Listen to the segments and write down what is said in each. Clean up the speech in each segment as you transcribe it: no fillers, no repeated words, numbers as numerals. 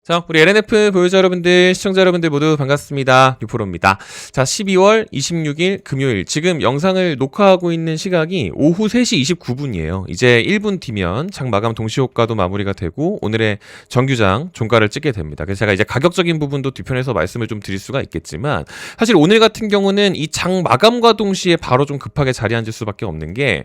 자, 우리 LNF 보유자 여러분들, 시청자 여러분들 모두 반갑습니다. 유포로입니다. 자, 12월 26일 금요일, 지금 영상을 녹화하고 있는 시각이 오후 3시 29분이에요. 이제 1분 뒤면 장 마감 동시효과도 마무리가 되고 오늘의 정규장 종가를 찍게 됩니다. 그래서 제가 이제 가격적인 부분도 뒤편에서 말씀을 좀 드릴 수가 있겠지만, 사실 오늘 같은 경우는 이 장 마감과 동시에 바로 좀 급하게 자리에 앉을 수밖에 없는 게,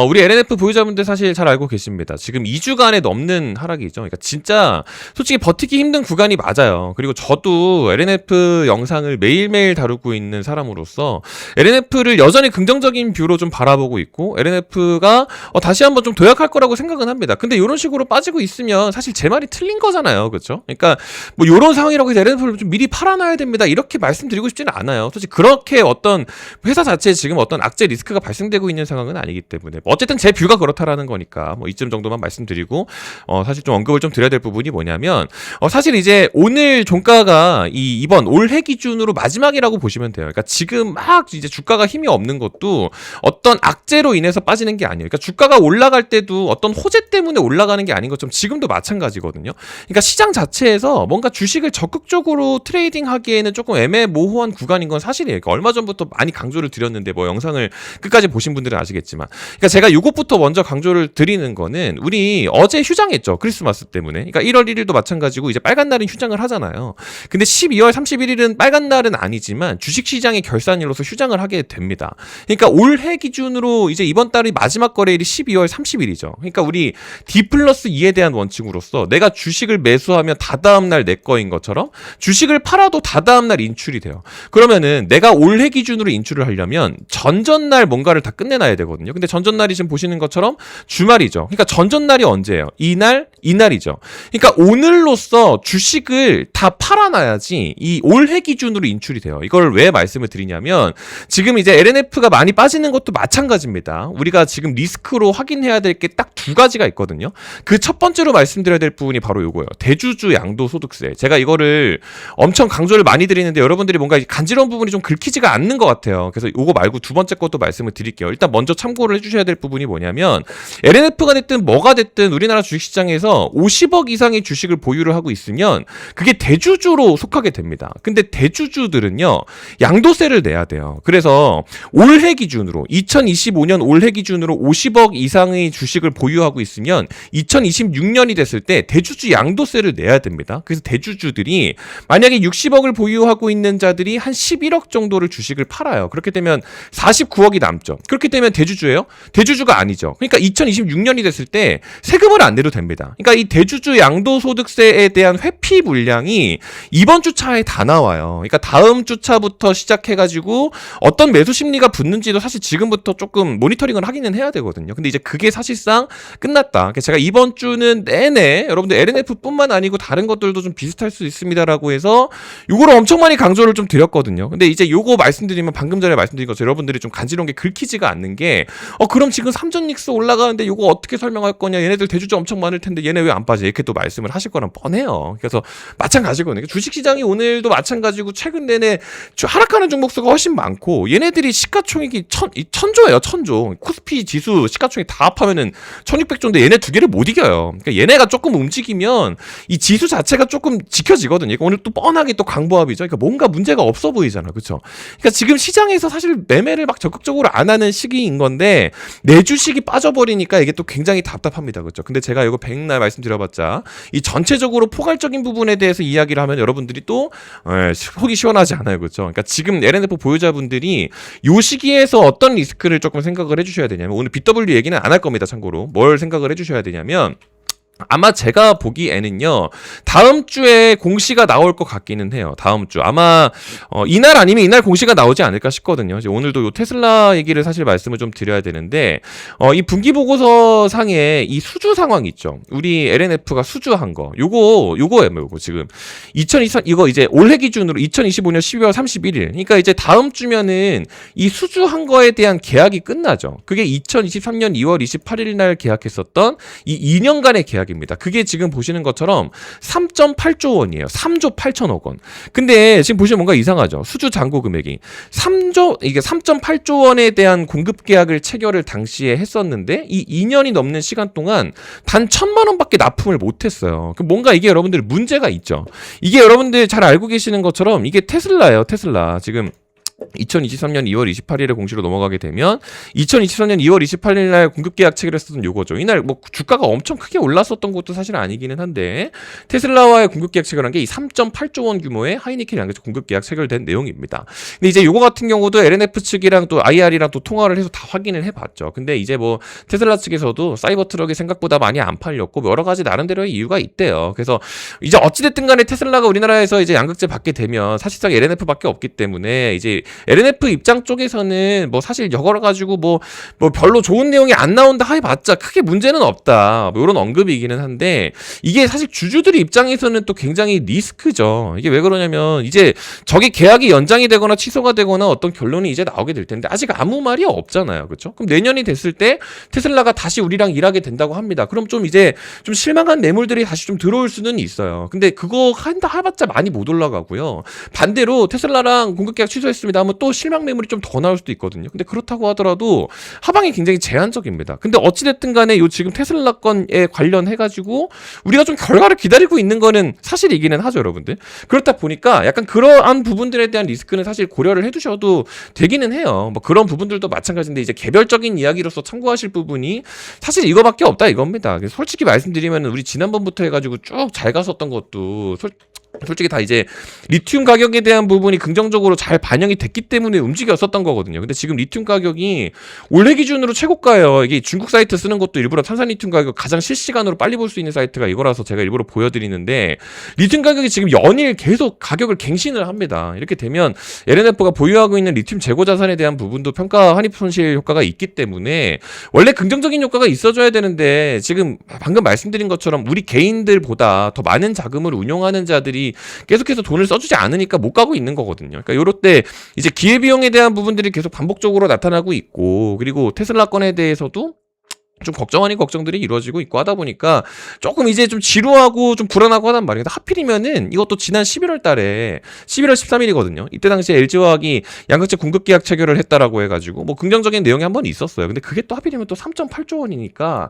우리 LNF 보유자분들 사실 잘 알고 계십니다. 지금 2주간에 넘는 하락이죠. 그러니까 진짜 솔직히 버티기 힘든 구간이 맞아요. 그리고 저도 LNF 영상을 매일매일 다루고 있는 사람으로서 LNF를 여전히 긍정적인 뷰로 좀 바라보고 있고, LNF가 다시 한번 좀 도약할 거라고 생각은 합니다. 근데 이런 식으로 빠지고 있으면 사실 제 말이 틀린 거잖아요. 그렇죠? 그러니까 뭐 이런 상황이라고 해서 LNF를 좀 미리 팔아놔야 됩니다, 이렇게 말씀드리고 싶지는 않아요. 솔직히 그렇게 어떤 회사 자체에 지금 어떤 악재 리스크가 발생되고 있는 상황은 아니기 때문에, 어쨌든 제 뷰가 그렇다라는 거니까 뭐 이쯤 정도만 말씀드리고, 사실 좀 언급을 좀 드려야 될 부분이 뭐냐면, 사실 이제 오늘 종가가 이번 올해 기준으로 마지막이라고 보시면 돼요. 그러니까 지금 막 이제 주가가 힘이 없는 것도 어떤 악재로 인해서 빠지는 게 아니에요. 그러니까 주가가 올라갈 때도 어떤 호재 때문에 올라가는 게 아닌 것처럼 지금도 마찬가지거든요. 그러니까 시장 자체에서 뭔가 주식을 적극적으로 트레이딩하기에는 조금 애매모호한 구간인 건 사실이에요. 그러니까 얼마 전부터 많이 강조를 드렸는데, 뭐 영상을 끝까지 보신 분들은 아시겠지만, 그러니까 제가 이것부터 먼저 강조를 드리는 거는, 우리 어제 휴장했죠, 크리스마스 때문에. 그러니까 1월 1일도 마찬가지고 이제 빨간 날은 휴장을 하잖아요. 근데 12월 31일은 빨간 날은 아니지만 주식시장의 결산일로서 휴장을 하게 됩니다. 그러니까 올해 기준으로 이제 이번 달이 마지막 거래일이 12월 30일이죠. 그러니까 우리 D+2에 대한 원칙으로서 내가 주식을 매수하면 다다음 날 내 거인 것처럼 주식을 팔아도 다다음 날 인출이 돼요. 그러면은 내가 올해 기준으로 인출을 하려면 전전날 뭔가를 다 끝내놔야 되거든요. 근데 전전날이 지금 보시는 것처럼 주말이죠. 그러니까 전전날이 언제예요? 이날이죠. 그러니까 오늘로써 주식을 다 팔아놔야지 이 올해 기준으로 인출이 돼요. 이걸 왜 말씀을 드리냐면, 지금 이제 LNF가 많이 빠지는 것도 마찬가지입니다. 우리가 지금 리스크로 확인해야 될 게 딱 두 가지가 있거든요. 그 첫 번째로 말씀드려야 될 부분이 바로 요거예요. 대주주 양도소득세. 제가 이거를 엄청 강조를 많이 드리는데 여러분들이 뭔가 간지러운 부분이 좀 긁히지가 않는 것 같아요. 그래서 요거 말고 두 번째 것도 말씀을 드릴게요. 일단 먼저 참고를 해주셔야 될 부분이 뭐냐면, LNF가 됐든 뭐가 됐든 우리나라 주식시장에서 50억 이상의 주식을 보유를 하고 있으면 그게 대주주로 속하게 됩니다. 근데 대주주들은요, 양도세를 내야 돼요. 그래서 올해 기준으로 2025년 올해 기준으로 50억 이상의 주식을 보유하고 있으면 2026년이 됐을 때 대주주 양도세를 내야 됩니다. 그래서 대주주들이 만약에 60억을 보유하고 있는 자들이 한 11억 정도를 주식을 팔아요. 그렇게 되면 49억이 남죠. 그렇게 되면 대주주예요? 대주주가 아니죠. 그러니까 2026년이 됐을 때 세금을 안 내도 됩니다. 그러니까 이 대주주 양도소득세에 대한 회피 물량이 이번 주차에 다 나와요. 그러니까 다음 주차부터 시작해가지고 어떤 매수 심리가 붙는지도 사실 지금부터 조금 모니터링을 하기는 해야 되거든요. 근데 이제 그게 사실상 끝났다. 제가 이번 주는 내내 여러분들 LNF뿐만 아니고 다른 것들도 좀 비슷할 수 있습니다라고 해서 요거를 엄청 많이 강조를 좀 드렸거든요. 근데 이제 요거 말씀드리면, 방금 전에 말씀드린 것처럼 여러분들이 좀 간지러운 게 긁히지가 않는 게, 그럼 지금 삼전닉스 올라가는데 요거 어떻게 설명할 거냐, 얘네들 대주주 엄청 많을 텐데 얘네 왜 안 빠져, 이렇게 또 말씀을 하실 거란 뻔해요. 그래서 마찬가지거든요. 주식시장이 오늘도 마찬가지고 최근 내내 하락하는 종목수가 훨씬 많고, 얘네들이 시가총액이 천조예요. 천조. 코스피 지수 시가총액 다 합하면은 1600조인데 얘네 두 개를 못 이겨요. 그러니까 얘네가 조금 움직이면 이 지수 자체가 조금 지켜지거든요. 그러니까 오늘 또 뻔하게 또 강보합이죠. 그러니까 뭔가 문제가 없어 보이잖아. 그렇죠? 그러니까 지금 시장에서 사실 매매를 막 적극적으로 안 하는 시기인 건데 내 주식이 빠져버리니까 이게 또 굉장히 답답합니다. 그렇죠? 근데 제가 이거 백날 말씀드려봤자 이 전체적으로 포괄적인 부분에 대해서 이야기를 하면 여러분들이 또 속이 시원하지 않아요. 그렇죠? 그러니까 지금 LNF 보유자분들이 요 시기에서 어떤 리스크를 조금 생각을 해주셔야 되냐면, 오늘 BW 얘기는 안 할 겁니다. 참고로 뭘 생각을 해주셔야 되냐면, 아마 제가 보기에는요, 다음 주에 공시가 나올 것 같기는 해요. 다음 주 아마 이날 아니면 이날 공시가 나오지 않을까 싶거든요. 이제 오늘도 요 테슬라 얘기를 사실 말씀을 좀 드려야 되는데, 이 분기 보고서 상에 이 수주 상황 있죠. 우리 LNF가 수주한 거, 요거예요. 요거 지금 2024 이거 이제 올해 기준으로 2025년 12월 31일. 그러니까 이제 다음 주면은 이 수주한 거에 대한 계약이 끝나죠. 그게 2023년 2월 28일 날 계약했었던 이 2년간의 계약. 계약입니다. 그게 지금 보시는 것처럼 3.8조 원이에요. 3조 8천억 원. 근데 지금 보시면 뭔가 이상하죠. 수주 잔고 금액이 이게 3.8조 원에 대한 공급 계약을 체결을 당시에 했었는데 이 2년이 넘는 시간 동안 단 1,000만 원밖에 납품을 못했어요. 뭔가 이게 여러분들 문제가 있죠. 이게 여러분들 잘 알고 계시는 것처럼 이게 테슬라예요. 테슬라 지금 2023년 2월 28일에 공시로 넘어가게 되면 2023년 2월 28일 날 공급 계약 체결했었던 요거죠. 이날 뭐 주가가 엄청 크게 올랐었던 것도 사실 아니기는 한데 테슬라와의 공급 계약 체결한 게 이 3.8조 원 규모의 하이니켈 양극재 공급 계약 체결된 내용입니다. 근데 이제 요거 같은 경우도 LNF 측이랑 또 IR이랑 또 통화를 해서 다 확인을 해봤죠. 근데 이제 뭐 테슬라 측에서도 사이버 트럭이 생각보다 많이 안 팔렸고 여러 가지 나름대로의 이유가 있대요. 그래서 이제 어찌됐든 간에 테슬라가 우리나라에서 이제 양극재 받게 되면 사실상 LNF밖에 없기 때문에 이제 LNF 입장 쪽에서는 뭐 사실 여러 가지고 뭐 별로 좋은 내용이 안 나온다 해봤자 크게 문제는 없다. 뭐 이런 언급이기는 한데 이게 사실 주주들 입장에서는 또 굉장히 리스크죠. 이게 왜 그러냐면 이제 저게 계약이 연장이 되거나 취소가 되거나 어떤 결론이 이제 나오게 될 텐데 아직 아무 말이 없잖아요. 그렇죠? 그럼 내년이 됐을 때 테슬라가 다시 우리랑 일하게 된다고 합니다. 그럼 좀 이제 좀 실망한 매물들이 다시 좀 들어올 수는 있어요. 근데 그거 한다 해봤자 많이 못 올라가고요. 반대로 테슬라랑 공급 계약 취소했습니다 하면 또 실망 매물이 좀 더 나올 수도 있거든요. 근데 그렇다고 하더라도 하방이 굉장히 제한적입니다. 근데 어찌됐든 간에 요 지금 테슬라 건에 관련해가지고 우리가 좀 결과를 기다리고 있는 거는 사실이기는 하죠, 여러분들. 그렇다 보니까 약간 그러한 부분들에 대한 리스크는 사실 고려를 해두셔도 되기는 해요. 뭐 그런 부분들도 마찬가지인데 이제 개별적인 이야기로서 참고하실 부분이 사실 이거밖에 없다 이겁니다. 솔직히 말씀드리면 우리 지난번부터 해가지고 쭉 잘 갔었던 것도 솔직히 다 이제 리튬 가격에 대한 부분이 긍정적으로 잘 반영이 됐기 때문에 움직였었던 거거든요. 근데 지금 리튬 가격이 올해 기준으로 최고가예요. 이게 중국 사이트 쓰는 것도 일부러 탄산 리튬 가격 가장 실시간으로 빨리 볼 수 있는 사이트가 이거라서 제가 일부러 보여드리는데 리튬 가격이 지금 연일 계속 가격을 갱신을 합니다. 이렇게 되면 LNF가 보유하고 있는 리튬 재고 자산에 대한 부분도 평가 환입 손실 효과가 있기 때문에 원래 긍정적인 효과가 있어줘야 되는데 지금 방금 말씀드린 것처럼 우리 개인들보다 더 많은 자금을 운용하는 자들이 계속해서 돈을 써주지 않으니까 못 가고 있는 거거든요. 그러니까 요럴 때 이제 기회비용에 대한 부분들이 계속 반복적으로 나타나고 있고 그리고 테슬라 건에 대해서도 좀 걱정 아닌 걱정들이 이루어지고 있고 하다 보니까 조금 이제 좀 지루하고 좀 불안하고 하단 말이에요. 하필이면은 이것도 지난 11월 달에 11월 13일이거든요. 이때 당시에 LG화학이 양극재 공급 계약 체결을 했다라고 해가지고 뭐 긍정적인 내용이 한 번 있었어요. 근데 그게 또 하필이면 또 3.8조 원이니까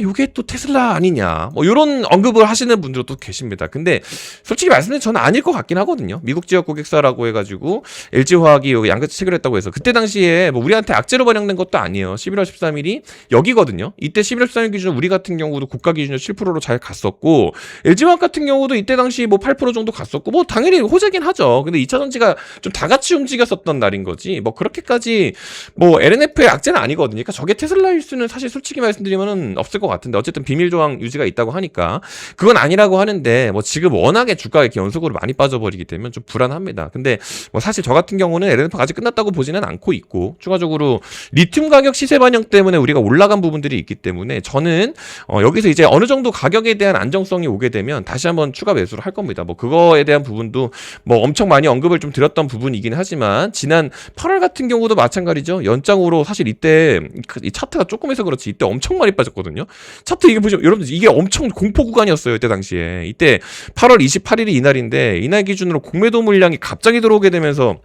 요게 또 테슬라 아니냐 뭐 이런 언급을 하시는 분들도 또 계십니다. 근데 솔직히 말씀드리면 저는 아닐 것 같긴 하거든요. 미국 지역 고객사라고 해가지고 LG화학이 여기 양극재 체결했다고 해서 그때 당시에 뭐 우리한테 악재로 반영된 것도 아니에요. 11월 13일이 여기거든요. 이때 11월 13일 기준 우리 같은 경우도 고가 기준으로 7%로 잘 갔었고 LG화학 같은 경우도 이때 당시 뭐 8% 정도 갔었고 뭐 당연히 호재긴 하죠. 근데 2차전지가 좀 다 같이 움직였었던 날인 거지 뭐 그렇게까지 뭐 LNF의 악재는 아니거든요. 그러니까 저게 테슬라일 수는 사실 솔직히 말씀드리면은 없을 것 같은데 어쨌든 비밀 조항 유지가 있다고 하니까 그건 아니라고 하는데 뭐 지금 워낙에 주가가 이렇게 연속으로 많이 빠져버리기 때문에 좀 불안합니다. 근데 뭐 사실 저 같은 경우는 LNF가 아직 끝났다고 보지는 않고 있고 추가적으로 리튬 가격 시세 반영 때문에 우리가 올라간 부분들이 있기 때문에 저는 여기서 이제 어느 정도 가격에 대한 안정성이 오게 되면 다시 한번 추가 매수를 할 겁니다. 뭐 그거에 대한 부분도 뭐 엄청 많이 언급을 좀 드렸던 부분이긴 하지만 지난 8월 같은 경우도 마찬가지죠. 연장으로 사실 이때 이 차트가 조금 해서 그렇지 이때 엄청 많이 빠졌거든요. 차트 이게 보시면 여러분들 이게 엄청 공포 구간이었어요. 이때 당시에 이때 8월 28일이 이날인데 이날 기준으로 공매도 물량이 갑자기 들어오게 되면서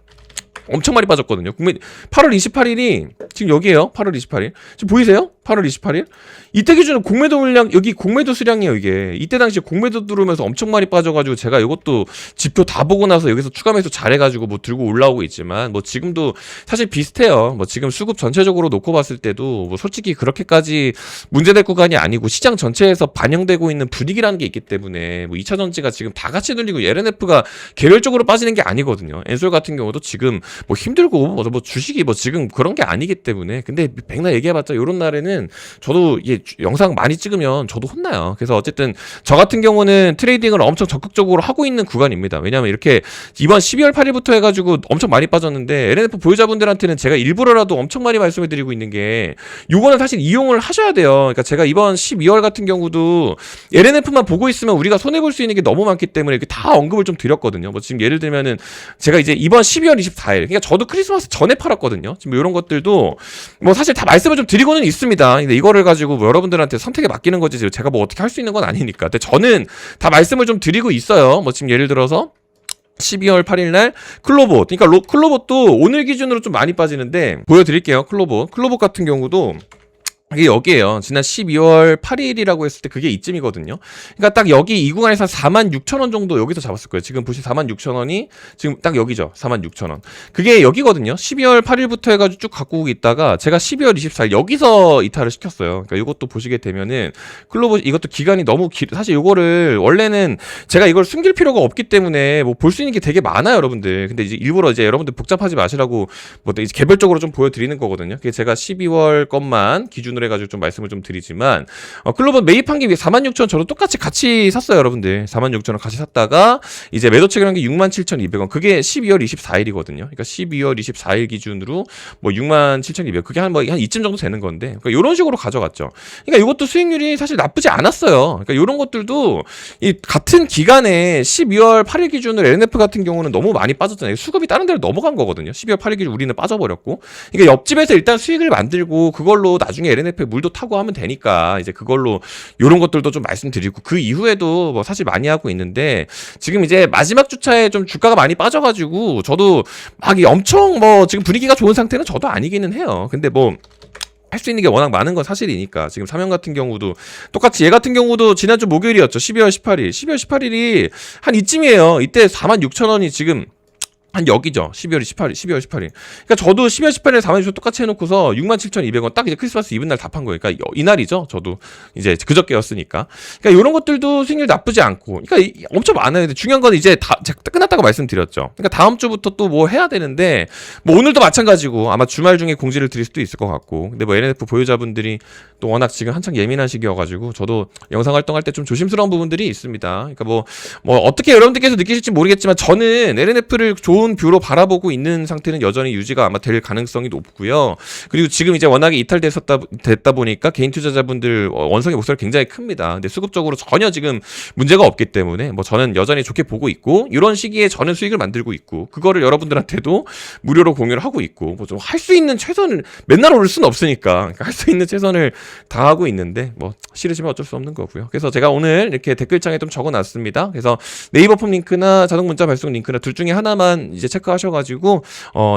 엄청 많이 빠졌거든요. 8월 28일이 지금 여기에요. 8월 28일. 지금 보이세요? 8월 28일. 이때 기준으로 공매도 물량 여기 공매도 수량이에요. 이게 이때 당시에 공매도 들어오면서 엄청 많이 빠져가지고 제가 이것도 지표 다 보고 나서 여기서 추가 매수 잘해가지고 뭐 들고 올라오고 있지만 뭐 지금도 사실 비슷해요. 뭐 지금 수급 전체적으로 놓고 봤을 때도 뭐 솔직히 그렇게까지 문제될 구간이 아니고 시장 전체에서 반영되고 있는 분위기라는 게 있기 때문에 뭐 2차 전지가 지금 다 같이 눌리고 LNF가 개별적으로 빠지는 게 아니거든요. 엔솔 같은 경우도 지금 뭐 힘들고 뭐 주식이 뭐 지금 그런 게 아니기 때문에 근데 백날 얘기해봤자 이런 날에는 저도 이게 영상 많이 찍으면 저도 혼나요. 그래서 어쨌든 저 같은 경우는 트레이딩을 엄청 적극적으로 하고 있는 구간입니다. 왜냐하면 이렇게 이번 12월 8일부터 해가지고 엄청 많이 빠졌는데 LNF 보유자분들한테는 제가 일부러라도 엄청 많이 말씀해드리고 있는 게 요거는 사실 이용을 하셔야 돼요. 그러니까 제가 이번 12월 같은 경우도 LNF만 보고 있으면 우리가 손해볼 수 있는 게 너무 많기 때문에 이렇게 다 언급을 좀 드렸거든요. 뭐 지금 예를 들면은 제가 이제 이번 12월 24일 그러니까 저도 크리스마스 전에 팔았거든요. 지금 이런 것들도 뭐 사실 다 말씀을 좀 드리고는 있습니다. 근데 이거를 가지고 뭐 여러분들한테 선택에 맡기는 거지 제가 뭐 어떻게 할 수 있는 건 아니니까. 근데 저는 다 말씀을 좀 드리고 있어요. 뭐 지금 예를 들어서 12월 8일 날 클로봇, 그러니까 클로봇도 오늘 기준으로 좀 많이 빠지는데 보여드릴게요. 클로봇 같은 경우도 이게 여기에요. 지난 12월 8일이라고 했을 때 그게 이쯤이거든요. 그러니까 딱 여기 이 구간에서 46,000원 정도 여기서 잡았을 거예요. 지금 보시 46,000원이 지금 딱 여기죠. 46,000원. 그게 여기거든요. 12월 8일부터 해가지고 쭉 갖고 있다가 제가 12월 24일 여기서 이탈을 시켰어요. 그러니까 이것도 보시게 되면은 클로버 이것도 기간이 너무 사실 이거를 원래는 제가 이걸 숨길 필요가 없기 때문에 뭐 볼 수 있는 게 되게 많아요, 여러분들. 근데 이제 일부러 이제 여러분들 복잡하지 마시라고 뭐 이제 개별적으로 좀 보여드리는 거거든요. 그게 제가 12월 것만 기준으로 해가지고 좀 말씀을 좀 드리지만 클로버 매입한 게 46,000원 저도 똑같이 같이 샀어요, 여러분들. 46,000원 같이 샀다가 이제 매도 체결한 게 67,200원. 그게 12월 24일이거든요. 그러니까 12월 24일 기준으로 뭐 67,200원. 그게 한 이쯤 정도 되는 건데. 그러니까 이런 식으로 가져갔죠. 그러니까 이것도 수익률이 사실 나쁘지 않았어요. 그러니까 이런 것들도 이 같은 기간에 12월 8일 기준으로 LNF 같은 경우는 너무 많이 빠졌잖아요. 수급이 다른 데로 넘어간 거거든요. 12월 8일 기준 우리는 빠져버렸고. 그러니까 옆집에서 일단 수익을 만들고 그걸로 나중에 LNF에 물도 타고 하면 되니까 이제 그걸로 이런 것들도 좀 말씀드리고 그 이후에도 뭐 사실 많이 하고 있는데 지금 이제 마지막 주차에 좀 주가가 많이 빠져가지고 저도 막 엄청 뭐 지금 분위기가 좋은 상태는 저도 아니기는 해요. 근데 뭐 할 수 있는 게 워낙 많은 건 사실이니까 지금 삼형 같은 경우도 똑같이 얘 같은 경우도 지난주 목요일이었죠. 12월 18일이 한 이쯤이에요. 이때 46,000원이 지금 한 여기죠. 12월 18일. 그러니까 저도 12월 18일에 46,000원 똑같이 해놓고서 67,200원 딱 이제 크리스마스 이브 날 다 판 거예요. 그러니까 이날이죠. 저도 이제 그저께였으니까. 그러니까 이런 것들도 수익률 나쁘지 않고. 그러니까 엄청 많아요. 근데 중요한 건 이제 다 끝났다고 말씀드렸죠. 그러니까 다음 주부터 또 뭐 해야 되는데 뭐 오늘도 마찬가지고 아마 주말 중에 공지를 드릴 수도 있을 것 같고. 근데 뭐 LNF 보유자분들이 또 워낙 지금 한창 예민한 시기여가지고 저도 영상 활동할 때 좀 조심스러운 부분들이 있습니다. 그러니까 뭐 어떻게 여러분들께서 느끼실지 모르겠지만 저는 LNF를 좋은 뷰로 바라보고 있는 상태는 여전히 유지가 아마 될 가능성이 높고요. 그리고 지금 이제 워낙에 됐다 보니까 개인 투자자분들 원성의 목소리가 굉장히 큽니다. 근데 수급적으로 전혀 지금 문제가 없기 때문에 뭐 저는 여전히 좋게 보고 있고 이런 시기에 저는 수익을 만들고 있고 그거를 여러분들한테도 무료로 공유를 하고 있고 뭐 좀 할 수 있는 최선을 맨날 오를 수는 없으니까 할 수 있는 최선을 다하고 있는데 뭐 싫으시면 어쩔 수 없는 거고요. 그래서 제가 오늘 이렇게 댓글창에 좀 적어놨습니다. 그래서 네이버 폼 링크나 자동 문자 발송 링크나 둘 중에 하나만 이제 체크하셔가지고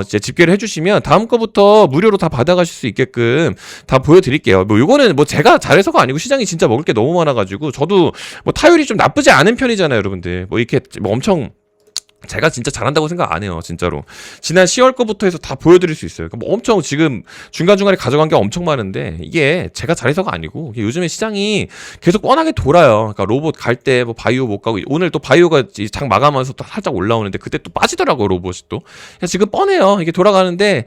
이제 집계를 해주시면 다음 거부터 무료로 다 받아가실 수 있게끔 다 보여드릴게요. 뭐 이거는 뭐 제가 잘해서가 아니고 시장이 진짜 먹을 게 너무 많아가지고 저도 뭐 타율이 좀 나쁘지 않은 편이잖아요, 여러분들. 뭐 이렇게 뭐 엄청 제가 진짜 잘한다고 생각 안 해요, 진짜로. 지난 10월 거부터 해서 다 보여드릴 수 있어요. 뭐 엄청 지금 중간중간에 가져간 게 엄청 많은데 이게 제가 잘해서가 아니고 요즘에 시장이 계속 뻔하게 돌아요. 그러니까 로봇 갈 때 뭐 바이오 못 가고 오늘 또 바이오가 장 마감하면서 또 살짝 올라오는데 그때 또 빠지더라고요, 로봇이 또. 지금 뻔해요. 이게 돌아가는데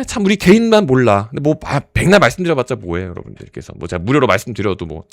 참 우리 개인만 몰라. 근데 뭐 백날 말씀드려봤자 뭐예요, 여러분들께서. 뭐 제가 무료로 말씀드려도 뭐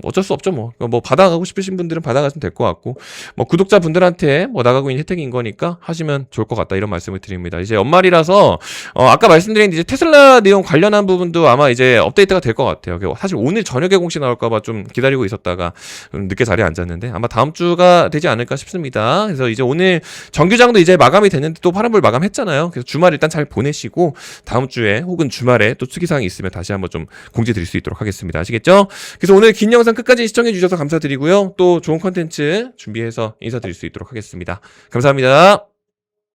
어쩔 수 없죠, 뭐 받아가고 싶으신 분들은 받아가시면 될 것 같고 뭐 구독자분들한테 뭐 나가고 있는 혜택인 거니까 하시면 좋을 것 같다 이런 말씀을 드립니다. 이제 연말이라서 아까 말씀드린 이제 테슬라 내용 관련한 부분도 아마 이제 업데이트가 될 것 같아요. 사실 오늘 저녁에 공시 나올까봐 좀 기다리고 있었다가 좀 늦게 자리에 앉았는데 아마 다음 주가 되지 않을까 싶습니다. 그래서 이제 오늘 정규장도 이제 마감이 됐는데 또 파란불 마감했잖아요. 그래서 주말 일단 잘 보내시고 다음 주에 혹은 주말에 또 특이사항이 있으면 다시 한번 좀 공지 드릴 수 있도록 하겠습니다. 아시겠죠? 그래서 오늘 긴 영상 끝까지 시청해 주셔서 감사드리고요. 또 좋은 컨텐츠 준비해서 인사드릴 수 있도록 하겠습니다. 감사합니다.